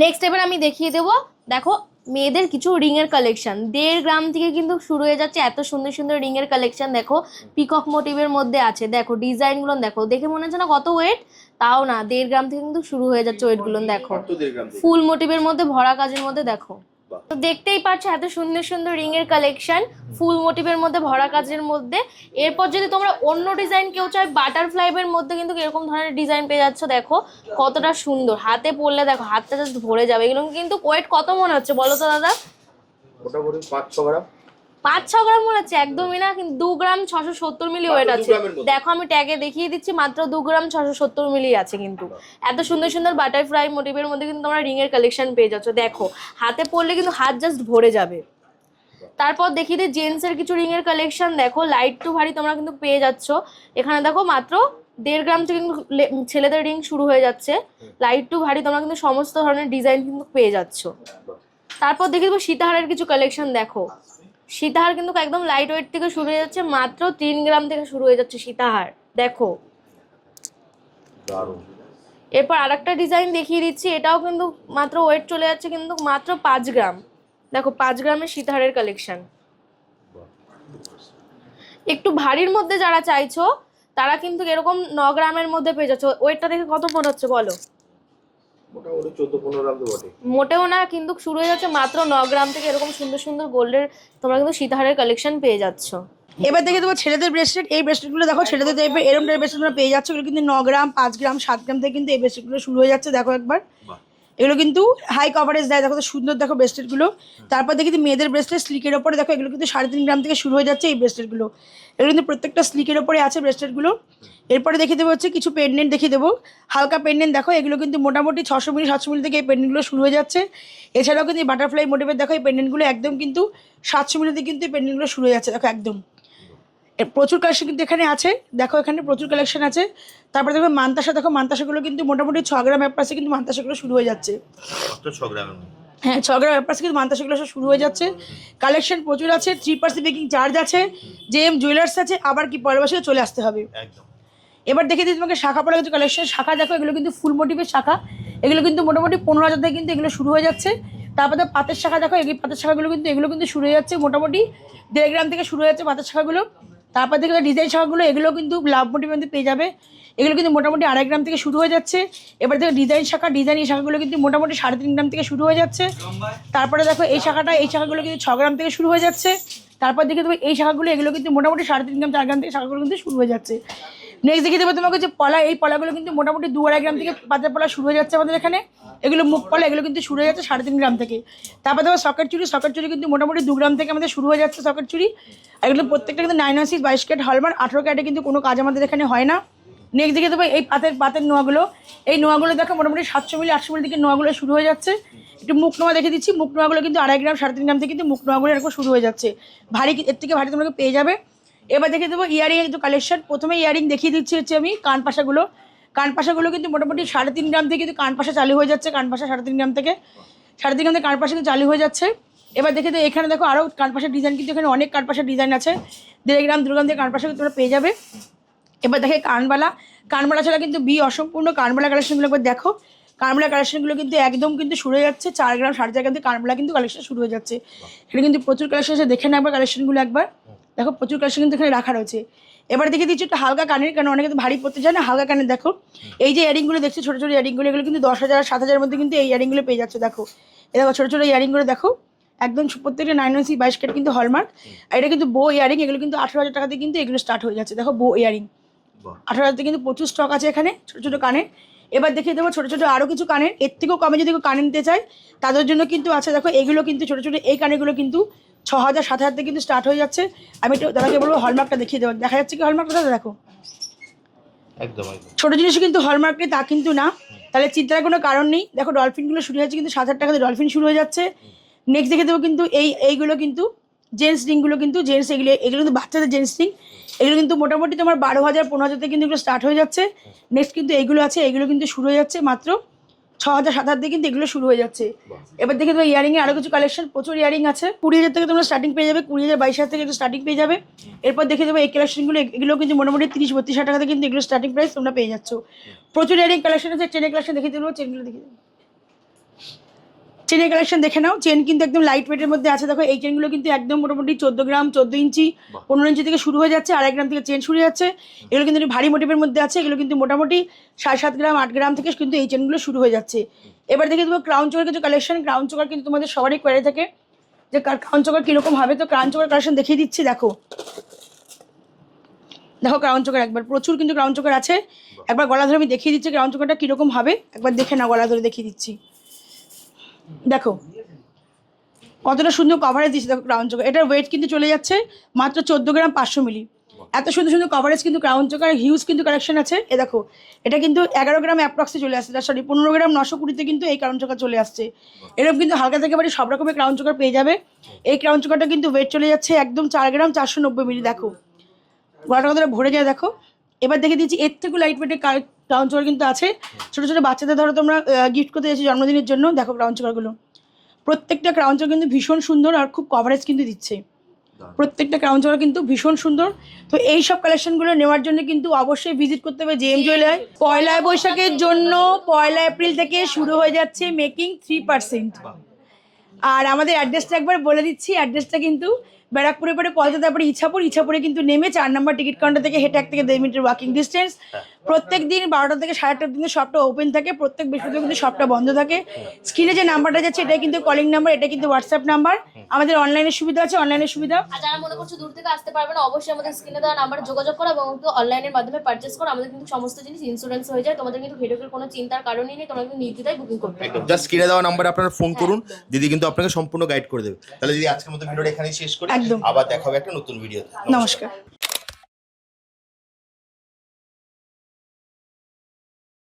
নেক্সট এবার আমি দেখিয়ে দেবো। দেখো মেয়েদের কিছু রিং এর কালেকশন 1.5 গ্রাম থেকে কিন্তু শুরু হয়ে যাচ্ছে। এত সুন্দর সুন্দর রিং এর কালেকশন দেখো, পিকক মোটিভের মধ্যে আছে। দেখো ডিজাইনগুলো দেখো, দেখে মনে হচ্ছে না কত ওয়েট, তাও না, 1.5 গ্রাম থেকে কিন্তু শুরু হয়ে যাচ্ছে ওয়েটগুলো। দেখো ফুল মোটিভের মধ্যে, ভরা কাজের মধ্যে। দেখো তো দেখতেই পাচ্ছ এত সুন্দর সুন্দর রিং এর কালেকশন, ফুল মোটিভের মধ্যে, ভরা কাজের মধ্যে। এরপর যদি তোমরা অন্য ডিজাইন কেউ চাই, বাটারফ্লাইয়ের মধ্যে কিন্তু এরকম ধরনের ডিজাইন পেয়ে যাচ্ছ। দেখো কতটা সুন্দর, হাতে পরলে দেখো হাতটা জাস্ট ভরে যাবে। এগুলো কিন্তু ওয়েট কত মনে হচ্ছে বলো তো দাদা? মোটামুটি 5-6 গ্রাম। 5-6 গ্রাম মনে হচ্ছে, একদমই না, কিন্তু 2 গ্রাম 670 মিলি ওয়েট আছে। দেখো আমি ট্যাগে দেখিয়ে দিচ্ছি, মাত্র 2 গ্রাম 670 মিলি আছে। কিন্তু এত সুন্দর সুন্দর বাটারফ্লাই মোটিভের মধ্যে কিন্তু তোমরা রিং এর কালেকশন পেয়ে যাচ্ছ। দেখো হাতে পরলে কিন্তু হাত জাস্ট ভরে যাবে। তারপর দেখিয়ে দিই জেন্টস এর কিছু রিং এর কালেকশন। দেখো লাইট টু ভারী তোমরা কিন্তু পেয়ে যাচ্ছ এখানে। দেখো মাত্র 1.5 গ্রাম থেকে কিন্তু ছেলেদের রিং শুরু হয়ে যাচ্ছে, লাইট টু ভারী তোমরা কিন্তু সমস্ত ধরনের ডিজাইন কিন্তু পেয়ে যাচ্ছ। তারপর দেখে দেবো সীতাহারের কিছু কালেকশন। দেখো সীতাহার কিন্তু একদম লাইট ওয়েট থেকে শুরু হয়ে যাচ্ছে, মাত্র 3 গ্রাম থেকে শুরু হয়ে যাচ্ছে সীতাহার। দেখো দারুণ। এরপর আরেকটা ডিজাইন দেখিয়ে দিচ্ছি, এটাও কিন্তু মাত্র ওয়েট চলে যাচ্ছে কিন্তু মাত্র 5 গ্রাম। দেখো 5 গ্রামের সীতাহারের কালেকশন। একটু ভারীর মধ্যে যারা চাইছো তারা কিন্তু এরকম 9 গ্রামের মধ্যে পেয়ে যাচ্ছ। ওয়েটটা দেখে কত মনে হচ্ছে বলো? মোটামুটি 14-15 গ্রাম তো বটে। মোটেও না, কিন্তু শুরু হয়ে যাচ্ছে মাত্র 9 গ্রাম থেকে। এরকম সুন্দর সুন্দর গোল্ডের তোমরা কিন্তু সীতাহারের কালেকশন পেয়ে যাচ্ছ। এবার দেখে দেবো ছেলেদের ব্রেসলেট। এই ব্রেসলেটগুলো দেখো ছেলেদের টাইপের এরম টাইপের ব্রেসলেট পেয়ে যাচ্ছে। এগুলো কিন্তু 9 গ্রাম, 5 গ্রাম, 7 গ্রাম থেকে কিন্তু এই ব্রেসলেটগুলো শুরু হয়ে যাচ্ছে। দেখো একবার, এগুলো কিন্তু হাই কভারেজ দেয়। দেখো তো সুন্দর, দেখো ব্রেসলেটগুলো। তারপর দেখি মেয়েদের ব্রেসলেট স্লিকের ওপরে, দেখো এগুলো কিন্তু 3.5 গ্রাম থেকে শুরু হয়ে যাচ্ছে এই ব্রেসলেটগুলো। এগুলো কিন্তু প্রত্যেকটা স্লিকের ওপরে আছে ব্রেসলেটগুলো। এরপরে দেখিয়ে দেবো হচ্ছে কিছু পেন্ডেন্ট দেখিয়ে দেবো, হালকা পেন্ডেন্ট। দেখো এগুলো কিন্তু মোটামুটি 600 মিলি 700 মিলি থেকে এই পেন্ডেন্টগুলো শুরু হয়ে যাচ্ছে। এছাড়াও কিন্তু এই বাটারফ্লাই মোটিভের দেখো এই পেন্ডেন্টগুলো একদম কিন্তু 700 মিলিতে কিন্তু এই পেন্ডেন্টগুলো শুরু হয়ে যাচ্ছে। দেখো একদম প্রচুর কালেকশন কিন্তু এখানে আছে। দেখো এখানে প্রচুর কালেকশন আছে। তারপরে দেখো মান্তাসা, দেখো মান্তাসাগুলো কিন্তু মোটামুটি 6 গ্রাম অ্যাপ্রাসে কিন্তু মান্তাসাগুলো শুরু হয়ে যাচ্ছে। 6 গ্রামের হ্যাঁ 6 গ্রাম অ্যাপ্রাসে কিন্তু মান্তাসাগুলো সব শুরু হয়ে যাচ্ছে। কালেকশন প্রচুর আছে। 3% মেকিং চার্জ আছে, জেএম জুয়েলার্স আছে। আবার কি পরের বছর চলে আসতে হবে। একদম। এবার দেখে দিই তোমাকে শাখা পড়া কিছু কালেকশন। শাখা দেখো এগুলো কিন্তু ফুল মোটিভের শাখা। এগুলো কিন্তু মোটামুটি 15,000 থেকে কিন্তু এগুলো শুরু হয়ে যাচ্ছে। তারপরে পাতের শাখা দেখো, এই পাতের শাখাগুলো কিন্তু এগুলো কিন্তু শুরু হয়ে যাচ্ছে মোটামুটি 1.5 গ্রাম থেকে শুরু হয়ে যাচ্ছে পাতের শাখাগুলো। তারপর দেখে ডিজাইন শাখাগুলো, এগুলো কিন্তু লাভ মোটিভের মধ্যে পেয়ে যাবে। এগুলো কিন্তু মোটামুটি 2.5 গ্রাম থেকে শুরু হয়ে যাচ্ছে। এবার দেখো ডিজাইন শাখা, ডিজাইন এই শাখাগুলো কিন্তু মোটামুটি 3.5 গ্রাম থেকে শুরু হয়ে যাচ্ছে। তারপরে দেখো এই শাখাটা, এই শাখাগুলো কিন্তু 6 গ্রাম থেকে শুরু হয়ে যাচ্ছে। তারপর দেখে দেবো এই শাখাগুলো, এগুলো কিন্তু মোটামুটি 3.5 গ্রাম 4 গ্রাম থেকে শাখাগুলো কিন্তু শুরু হয়ে যাচ্ছে। নেক্সট দেখিয়ে দেবো তোমাকে যে পলা। এই পলাগুলো কিন্তু মোটামুটি 2-2.5 গ্রাম থেকে পাতের পলা শুরু হয়ে যাচ্ছে আমাদের এখানে। এগুলো মুখ পলা, এগুলো কিন্তু শুরু হয়ে যাচ্ছে 3.5 গ্রাম থেকে। তারপর দেখো সকেট চুড়ি, সকেট চুড়ি কিন্তু মোটামুটি 2 গ্রাম থেকে আমাদের শুরু হয়ে যাচ্ছে সকেট চুড়ি। আর এগুলো প্রত্যেকটা কিন্তু 9 6 22 ক্যারেট হলমার্ক, 18 ক্যারেটে কিন্তু কোনো কাজ আমাদের এখানে হয় না। নেক্সট দেখিয়ে দেবো এই পাতের নোয়াগুলো। এই নোয়াগুলো দেখো মোটামুটি 700 মিলি 800 মিলি থেকে নোয়াগুলো শুরু হয়ে যাচ্ছে। একটু মুখ নোয়া দেখে দিচ্ছি। মুখ নোয়াগুলো কিন্তু 2.5 গ্রাম 3.5 গ্রাম থেকে কিন্তু মুখ নোয়াগুলো এরকম শুরু হয়ে যাচ্ছে। ভারী, এর থেকে ভারী তোমাকে পেয়ে যাবে। এবার দেখিয়ে দেবো ইয়ারিং এর কিছু কালেকশন। প্রথমে ইয়ারিং দেখিয়ে দিচ্ছি হচ্ছে আমি কানপাশাগুলো। কানপাশাগুলো কিন্তু মোটামুটি 3.5 গ্রাম থেকে কিন্তু কানপাশা চালু হয়ে যাচ্ছে। কানপাশা 3.5 গ্রাম থেকে, 3.5 গ্রাম থেকে কানপাশা কিন্তু চালু হয়ে যাচ্ছে। এবার দেখে দেবো এখানে দেখো আরও কানপাশার ডিজাইন কিন্তু এখানে অনেক কানপাশার ডিজাইন আছে। 1.5 গ্রাম 2 গ্রাম থেকে কানপাশা তোমরা পেয়ে যাবে। এবার দেখে কানবালা। কানবালা ছাড়া কিন্তু অসম্পূর্ণ কানবালা কালেকশনগুলো একবার দেখো। কানবালা কালেকশনগুলো কিন্তু একদম কিন্তু শুরু হয়ে যাচ্ছে 4 গ্রাম 4.5 গ্রাম থেকে কানবালা কিন্তু কালেকশন শুরু হয়ে যাচ্ছে। এখানে কিন্তু প্রচুর কালেকশন আছে, দেখে না একবার কালেকশনগুলো একবার দেখো। প্রচুর কালেকশন কিন্তু এখানে রাখা রয়েছে। এবার দেখে দিচ্ছি একটু হালকা কানের, কারণ অনেকে তো ভারী পড়তে চায় না। হালকা কানের দেখো, এই যে ইয়ারিংগুলো দেখছি ছোটো ছোটো ইয়ারিংগুলো, এগুলো কিন্তু 10,000 7,000 মধ্যে কিন্তু এই ইয়ারিংগুলো পেয়ে যাচ্ছে। দেখো এই দেখো ছোটো ছোটো ইয়ারিংগুলো দেখো, একদম প্রত্যেকটা 9 6 22 ক্যারেট কিন্তু হলমার্ক। আর এটা কিন্তু বো ইয়ারিং, এগুলো কিন্তু 18,000 টাকা দিয়ে কিন্তু এগুলো স্টার্ট হয়ে যাচ্ছে। দেখো বো ইয়ারিং 18,000 থেকে কিন্তু প্রচুর স্টক আছে এখানে ছোটো ছোটো কানের। এবার দেখিয়ে দেবো ছোটো ছোটো আরও কিছু কানের। এর থেকেও কমে যদি কেউ কানে নিতে চায় তাদের জন্য কিন্তু আছে। দেখো এগুলো কিন্তু ছোটো ছোটো এই কানেরগুলো কিন্তু 6,000 7,000 থেকে কিন্তু স্টার্ট হয়ে যাচ্ছে। আমি একটু দাদাকে বলবো হলমার্কটা দেখিয়ে দেবো। দেখা যাচ্ছে কি হলমার্কটা দাদা? দেখো একদম ছোটো জিনিস কিন্তু হলমার্ক নেই তা কিন্তু না, তাহলে চিন্তার কোনো কারণ নেই। দেখো ডলফিনগুলো শুরু হয়েছে কিন্তু 7,000 টাকা দিয়ে ডলফিন শুরু হয়ে যাচ্ছে। নেক্সট দেখে দেবো কিন্তু এইগুলো কিন্তু জেন্টস রিংগুলো কিন্তু জেন্টস, এগুলো কিন্তু বাচ্চাদের জেন্টস রিং। এগুলো কিন্তু মোটামুটি তোমার 12,000 15,000 থেকে কিন্তু এগুলো স্টার্ট হয়ে যাচ্ছে। নেক্সট কিন্তু এইগুলো আছে, এগুলো কিন্তু শুরু হয়ে যাচ্ছে মাত্র 6,000 7,000 থেকে কিন্তু এগুলো শুরু হয়ে যাচ্ছে। এবার দেখে দেবো ইয়ারিংয়ে আরও কিছু কালেকশন। প্রচুর ইয়ারিং আছে। 20,000 থেকে তোমরা স্টার্টিং পেয়ে যাবে, 20,000 22,000 থেকে একটু স্টার্টিং পেয়ে যাবে। এরপর দেখে দেবো এই কালেকশনগুলো, এগুলো কিন্তু মোটামুটি 30-32,000 টাকা থেকে কিন্তু এগুলো স্টার্টিং প্রাইস তোমরা পেয়ে যাচ্ছ। প্রচুর ইয়ারিং কালেকশন আছে। চেনের কালেকশন দেখে দেবো, চেনগুলো দেখে দেবো। চেনের কালেকশন দেখে নাও। চেন কিন্তু একদম লাইট ওয়েটের মধ্যে আছে। দেখো এই চেনগুলো কিন্তু একদম মোটামুটি 14 গ্রাম 14 ইঞ্চি 15 ইঞ্চি থেকে শুরু হয়ে যাচ্ছে। 2.5 গ্রাম থেকে চেন শুরু যাচ্ছে। এগুলো কিন্তু ভারী মোটিভের মধ্যে আছে। এগুলো কিন্তু মোটামুটি 7.5 গ্রাম 8 গ্রাম থেকে কিন্তু এই চেনগুলো শুরু হয়ে যাচ্ছে। এবার দেখে দেবো ক্রাউন চোকার কিছু কালেকশন। ক্রাউন চোকার কিন্তু তোমাদের সবারই কোয়ারি থাকে যে ক্রাউন চোকার কীরকম হবে, তো ক্রাউন চোকার কালেকশন দেখিয়ে দিচ্ছি। দেখো দেখো ক্রাউন চোকার একবার প্রচুর কিন্তু ক্রাউন চোকার আছে। একবার গলা ধরে আমি দেখিয়ে দিচ্ছি ক্রাউন চোকারটা কীরকম হবে, একবার দেখে না গলা ধরে দেখিয়ে দিচ্ছি। দেখো কতটা সুন্দর কভারেজ দিচ্ছে। দেখো ক্রাউন চোকার, এটার ওয়েট কিন্তু চলে যাচ্ছে মাত্র 14 গ্রাম 500 মিলি। এত সুন্দর সুন্দর কভারেজ কিন্তু ক্রাউন চোকার হিউজ কিন্তু কালেকশন আছে। এ দেখো এটা কিন্তু 11 গ্রাম অ্যাপ্রক্সে চলে আসছে, 15 গ্রাম 920-তে কিন্তু এই ক্রাউন চোকার চলে আসছে। এরকম কিন্তু হালকা থেকে বাড়ি সব রকমের ক্রাউন চোকার পেয়ে যাবে। এই ক্রাউন চোকারটা কিন্তু ওয়েট চলে যাচ্ছে একদম 4 গ্রাম 490 মিলি। দেখো গলাটা কতটা ভরে যায়, দেখো এবার দেখে দিচ্ছি এর থেকে লাইট ওয়েটের ক্রাউন চোকার কিন্তু আছে। ছোটো ছোটো বাচ্চাদের ধরো তোমরা গিফট করতে যাচ্ছি জন্মদিনের জন্য, দেখো ক্রাউন চোকারগুলো, প্রত্যেকটা ক্রাউন চোকার কিন্তু ভীষণ সুন্দর আর খুব কভারেজ কিন্তু দিচ্ছে। প্রত্যেকটা ক্রাউন চোকার কিন্তু ভীষণ সুন্দর। তো এই সব কালেকশনগুলো নেওয়ার জন্য কিন্তু অবশ্যই ভিজিট করতে হবে জেএম জুয়েলারি। পয়লা বৈশাখের জন্য 1 এপ্রিল থেকে শুরু হয়ে যাচ্ছে মেকিং 3%। আর আমাদের অ্যাড্রেসটা একবার বলে দিচ্ছি, অ্যাড্রেসটা কিন্তু ব্যারাকপুরের পরে পলতা, তারপরে ইছাপুরে কিন্তু নেমে 4 নম্বর টিকিট কাউন্টার থেকে হেঁটে 1 থেকে 1.5 মিনিটের ওয়াকিং ডিস্টেন্স। প্রত্যেক দিন 12টা থেকে 8:30 দিনে শপটা ওপেন থাকে, প্রত্যেক বৃহস্পতিবার কিন্তু শপটা বন্ধ থাকে। স্ক্রিনে যে নাম্বারটা যাচ্ছে এটাই কিন্তু কলিং নাম্বার, এটা কিন্তু হোয়াটসঅ্যাপ নাম্বার। আমাদের অনলাইনের সুবিধা আছে, অনলাইনের সুবিধা। আর যারা মনে করছো দূর থেকে আসতে পারবে না, অবশ্যই আমাদের স্ক্রিনে দেওয়া নাম্বারে যোগাযোগ করো এবং অনলাইনের মাধ্যমে পারচেস করো। আমাদের কিন্তু সমস্ত জিনিস ইন্স্যুরেন্স হয়ে যায়, তোমাদের কিন্তু হেডেকের কোনো চিন্তার কারণই নেই, তোমরা কিন্তু নির্দ্বিধায় বুকিং করতে পারো। একদম জাস্ট স্ক্রিনে দেওয়া নাম্বারে আপনারা ফোন করুন, দিদি কিন্তু আপনাকে সম্পূর্ণ গাইড করে দেবে। তাহলে দিদি আজকের মতো ভিডিওটা এখানেই শেষ করি, একদম। আবার দেখা হবে একটা নতুন ভিডিওতে। নমস্কার।